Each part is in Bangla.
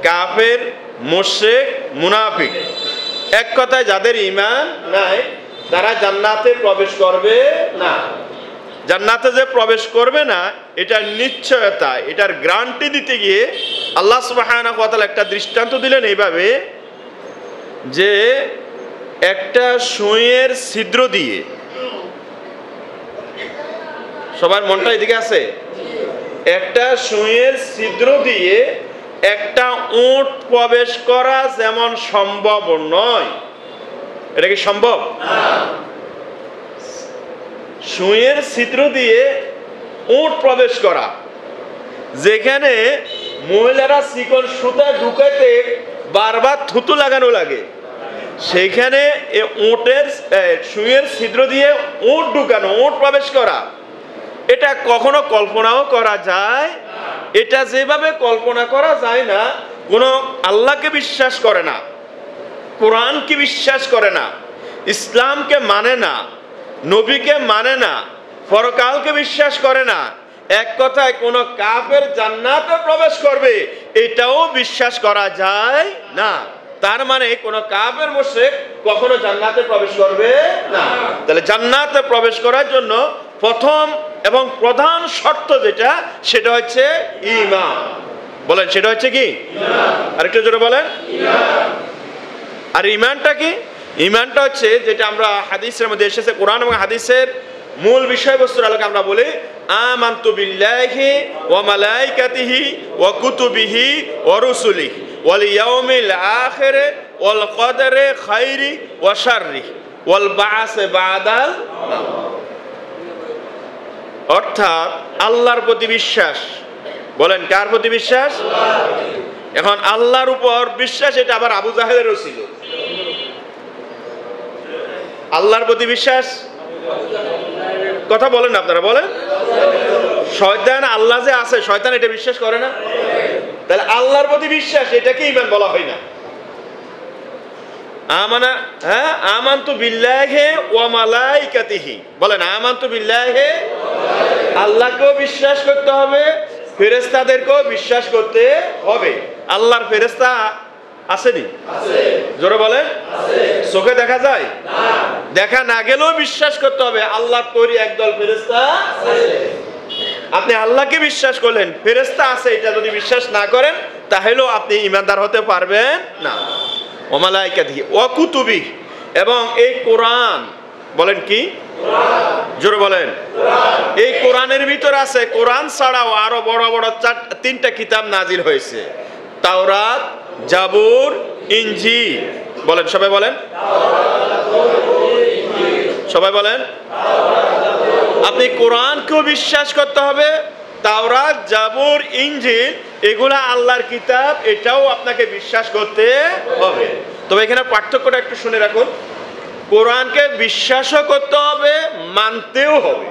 কাফের, মুশরিক, মুনাফিক, এক কথায় যাদের ঈমান নাই তারা জান্নাতে প্রবেশ করবে না। জান্নাতে যে প্রবেশ করবে না এটার নিশ্চয়তা, এটার গ্যারান্টি দিতে গিয়ে আল্লাহ সুবহানাহু ওয়া তাআলা একটা দৃষ্টান্ত দিলেন এইভাবে যে একটা সুঁইয়ের ছিদ্র দিয়ে, সবার মনটা এদিকে আছে, একটা সুঁইয়ের ছিদ্র দিয়ে একটা উট প্রবেশ করা যেমন সম্ভব নয়, এটা কি সম্ভব? সুঁইয়ের ছিদ্র দিয়ে উট প্রবেশ করা, যেখানে মহিলারা চিকন সুতা ঢুকাইতে বারবার থুতু লাগানো লাগে, সেখানে উটের সুঁইয়ের ছিদ্র দিয়ে উট ঢুকানো, উট প্রবেশ করা, এটা কখনো কল্পনাও করা যায়? এটা যেভাবে কল্পনা করা যায় না, কোনো আল্লাহকে বিশ্বাস করে না, কোরআনকে বিশ্বাস করে না, ইসলামকে মানে না, নবীকে মানে না, পরকালকে বিশ্বাস করে না, এক কথায় কোনো কাফের জান্নাতে প্রবেশ করবে এটাও বিশ্বাস করা যায় না। তার মানে কোনো কাফের মুশরিক কখনো জান্নাতে প্রবেশ করবে না। তাহলে জান্নাতে প্রবেশ করার জন্য প্রথম এবং প্রধান শর্ত যেটা, সেটা হচ্ছে ঈমান। বলেন, সেটা হচ্ছে কি? আরেকটু জোরে বলেন। আর ঈমানটা কি? ঈমানটা হচ্ছে যেটা আমরা হাদিসের মধ্যে এসেছে, কোরআন এবং হাদিসের মূল বিষয়বস্তুর আলোকে আমরা বলি আমানতু বিল্লাহি ওয়া মালাইকাতিহি ওয়া কুতুবিহি ওয়া রুসুলিহি ওয়াল ইয়াউমিল আখির ওয়াল কদরি খাইরি ওয়া শাররি ওয়াল বা'স বা'দাল মাউত। অর্থাৎ আল্লাহর প্রতি বিশ্বাস। বলেন, কার প্রতি বিশ্বাস? এখন আল্লাহর উপর বিশ্বাস, এটা আবার আবু জাহেলেরও ছিল। আল্লাহর প্রতি বিশ্বাস, কথা বলেন না আপনারা, বলেন। শয়তান আল্লাহ যে আছে, শয়তান এটা বিশ্বাস করে না। তাহলে আল্লাহর প্রতি বিশ্বাস, এটাকে ঈমান বলা হয় না। আমানতু বিল্লাহি ওয়া মালাইকাতিহি। বলেন, আমানতু বিল্লাহি, আল্লাহকেও বিশ্বাস করতে হবে, ফেরেশতাদেরকেও বিশ্বাস করতে হবে। আল্লাহর ফেরেশতা আসেনি? জোরে বলেন। চোখে দেখা যায় না, দেখা না গেলেও বিশ্বাস করতে হবে আল্লাহর তৈরি একদল ফেরেশতা আছে। আপনি আল্লাহকে বিশ্বাস করলেন, ফেরেশতা আছে, এটা যদি বিশ্বাস না করেন তাহলেও আপনি ঈমানদার হতে পারবেন না। ওয়া মালাইকাতিহি ওয়া কুতুবিহি, এবং এই কোরআন, বলেন কি? জোরে বলেন। এই কোরআনের ভিতর আছে, কোরআন ছাড়াও আরো বড় বড় তিনটা কিতাব নাজিল হয়েছে, তাওরাত, জাবুর, ইনজিল। বলেন, সবাই বলেন, সবাই বলেন। আপনি কোরআনকেও বিশ্বাস করতে হবে, তাওরাত, জাবুর, ইনজিল এগুলা আল্লাহর কিতাব, এটাও আপনাকে বিশ্বাস করতে হবে। তবে এখানে পার্থক্যটা একটু শুনে রাখুন, কোরআনকে বিশ্বাসও করতে হবে, মানতেও হবে।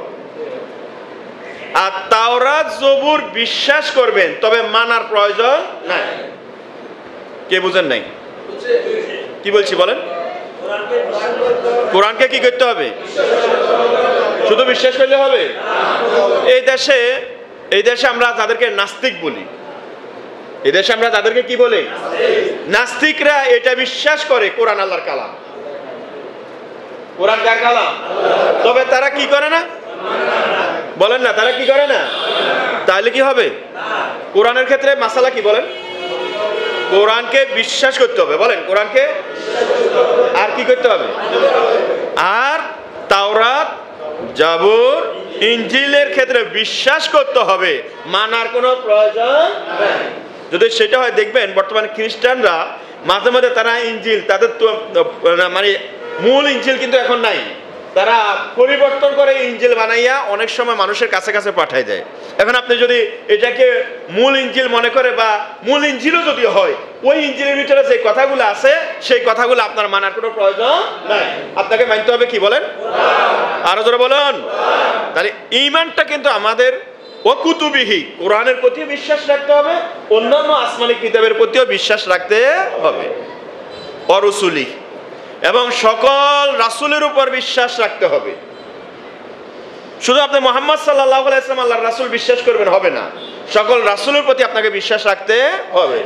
আর তাওরাত, জাবুর বিশ্বাস করবেন, তবে মানার প্রয়োজন নাই। কে বুঝেন নাই? কি বলছি বলেন। কোরআনকে কি করতে হবে? শুধু বিশ্বাস করলে হবে? এই দেশে আমরা তাদেরকে নাস্তিক বলি। এই দেশে আমরা তাদেরকে কি বলি? নাস্তিকরা এটা বিশ্বাস করে কোরআন আল্লাহর কালাম। কোরআন কার কালাম? তবে তারা কি করে না? বলেন না, তারা কি করে না? তাহলে কি হবে? কোরআনের ক্ষেত্রে মাসালা কি বলেন? কোরআনকে বিশ্বাস করতে হবে। বলেন, কোরআনকে আর কি করতে হবে? আর তাওরাত, জাবুর, ইনজিলের ক্ষেত্রে বিশ্বাস করতে হবে, মানার কোনো প্রয়োজন নেই। যদি সেটা হয়, দেখবেন বর্তমানে খ্রিস্টানরা মাঝে মাঝে তারা ইনজিল, তাদের তো মানে মূল ইনজিল কিন্তু এখন নাই, তারা পরিবর্তন করে ইনজিল বানাইয়া অনেক সময় মানুষের কাছে কাছে পাঠায় দেয়। এখন আপনি যদি এটাকে মূল ইনজিল মনে করে, বা মূল ইনজিলও যদি হয়, ওই ইনজিলের ভিতরে যে কথাগুলো আছে সেই কথাগুলো আপনার মানার কোনো প্রয়োজন নাই। আপনাকে মানতে হবে কি? বলেন, আরো জোরে বলুন। তাহলে ঈমানটা কিন্তু আমাদের ওয়া কুতুবিহি, কোরআনের প্রতিও বিশ্বাস রাখতে হবে, অন্যান্য আসমানি কিতাবের প্রতিও বিশ্বাস রাখতে হবে, ওয়া রুসুলিহি, এবং সকল রাসূলের উপর বিশ্বাস রাখতে হবে। শুধু আপনি মুহাম্মদ সাল্লাল্লাহু আলাইহি ওয়াসাল্লাম আল্লাহর রাসূল বিশ্বাস করবেন হবে না, সকল রাসূলের প্রতি আপনাকে বিশ্বাস রাখতে হবে।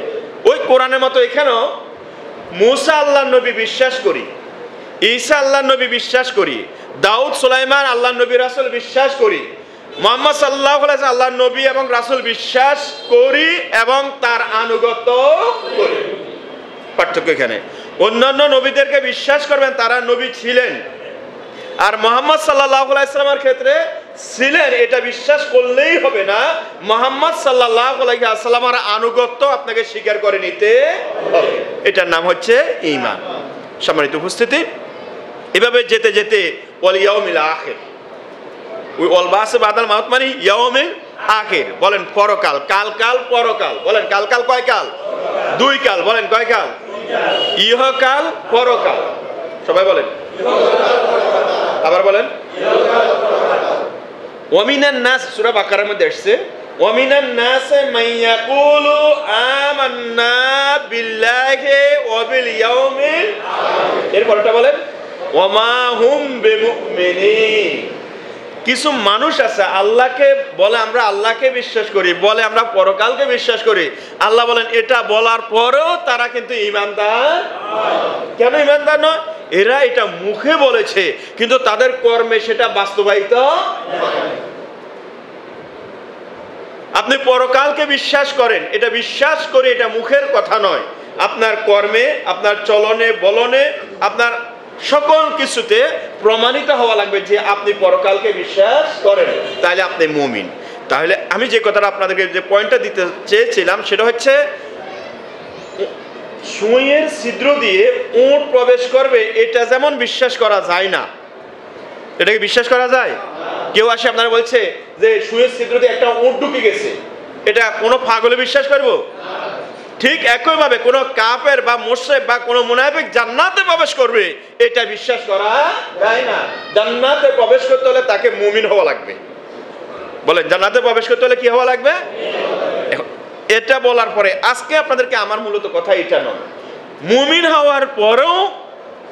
ওই কোরআনের মতো এখানেও মুসা আল্লাহর নবী বিশ্বাস করি, ঈসা আল্লাহর নবী বিশ্বাস করি, দাউদ সুলাইমান আল্লাহর নবী রাসূল বিশ্বাস করি, মুহাম্মদ সাল্লাল্লাহু আলাইহি ওয়াসাল্লাম আল্লাহর নবী এবং রাসূল বিশ্বাস করি এবং তার আনুগত্য করি। পার্থক্য এখানে। অন্যান্য নবীদেরকে বিশ্বাস করবেন তারা নবী ছিলেন, আর মুহাম্মদ সাল্লাল্লাহু আলাইহি ওয়াসাল্লামের ক্ষেত্রে ছিলেন এটা বিশ্বাস করলেই হবে না, মুহাম্মদ সাল্লাল্লাহু আলাইহি ওয়াসাল্লামের আনুগত্য আপনাকে স্বীকার করে নিতে হবে। এটার নাম হচ্ছে ঈমান। সম্মানিত উপস্থিতি, এভাবে যেতে যেতে ওয়াল ইয়াউমিল আখির, ওই ওয়াল বাস বাদাল মাউত মানে ইয়াউমিল আখির, বলেন পরকাল, কাল কাল পরকাল, বলেন কাল কাল কয় কাল? দুই কাল, বলেন কয় কাল? ইহকাল পরকাল, সবাই বলেন, আবার বলেন। ওয়ামিনান নাস, সূরা বাকারার মধ্যে আসছে ওয়ামিনান নাস মাইয়াকুলু আমান্না বিল্লাহি ওয়া বিল ইয়াউমিল আখির, এরপরটা বলেন ওয়ামা হুম বিমুমিনিন। কিছু মানুষ আছে আল্লাহকে বলে আমরা আল্লাহকে বিশ্বাস করি, বলে আমরা পরকালকে বিশ্বাস করি, আল্লাহ বলেন এটা বলার পরেও তারা কিন্তু ঈমানদার নয়। কেন ঈমানদার নয়? এরা এটা মুখে বলেছে কিন্তু তাদের কর্মে সেটা বাস্তবায়িত নয়। আপনি পরকালকে বিশ্বাস করেন, এটা বিশ্বাস করে, এটা মুখের কথা নয়, আপনার কর্মে, আপনার চলনে বলনে, আপনার সকল কিছুতে প্রমাণিত হওয়া লাগবে যে আপনি পরকালকে বিশ্বাস করেন, তাহলে আপনি মুমিন। তাহলে আমি যে কথাটা আপনাদেরকে যে পয়েন্টটা দিতে চেয়েছিলাম সেটা হচ্ছে সুঁইয়ের ছিদ্র দিয়ে উট প্রবেশ করবে এটা যেমন বিশ্বাস করা যায় না, এটাকে বিশ্বাস করা যায়? কেউ আসে আপনারা বলছে যে সুঁইয়ের ছিদ্র দিয়ে একটা উট ঢুকে গেছে, এটা কোনো পাগলে বিশ্বাস করবো? ঠিক একইভাবে কোনো কাফের বা মুশরিক বা কোনো মুনাফিক জান্নাতে প্রবেশ করবে এটা বিশ্বাস করা যায় না। জান্নাতে প্রবেশ করতে হলে তাকে মুমিন হওয়া লাগবে। বলেন জান্নাতে প্রবেশ করতে হলে কি হওয়া লাগবে? এটা বলার পরে আজকে আপনাদেরকে আমার মূলত কথা এটা নয়, মুমিন হওয়ার পরেও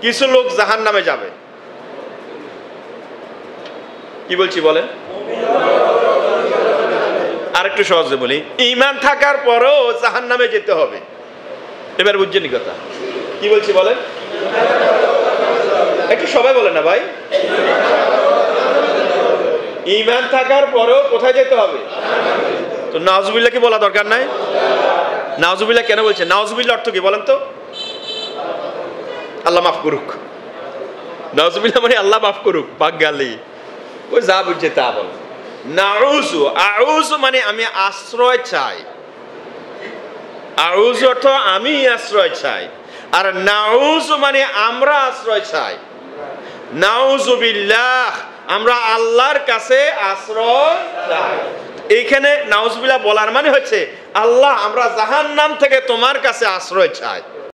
কিছু লোক জাহান্নামে যাবে। কি বলছি বলেন? আরেকটু সহজে বলি, ঈমান থাকার পরেও জাহান্নামে যেতে হবে। এবার বুঝছেন কথা কি বলছি বলেন? একটু সবাই বলেন না ভাই। ঈমান থাকার পরেও কোথায় যেতে হবে? তো নাউজুবিল্লাহ কি বলা দরকার নাই? নাউজুবিল্লাহ কেন বলছে? নাউজুবিল্লাহ অর্থ কি বলেন তো? আল্লাহ মাফ করুক। নাউজুবিল্লাহ মানে আল্লাহ মাফ করুক, বাগ্গালি ওই যা বুঝছে তা বল। নাউজু, আউজু মানে আমি আশ্রয় চাই, আউজু অর্থ আমি আশ্রয় চাই, আর নাউজু মানে আমরা আশ্রয় চাই। নাউজুবিল্লাহ আমরা আল্লাহর কাছে আশ্রয় চাই। এইখানে নাউজুবিল্লাহ বলার মানে হচ্ছে আল্লাহ আমরা জাহান্নাম থেকে তোমার কাছে আশ্রয় চাই।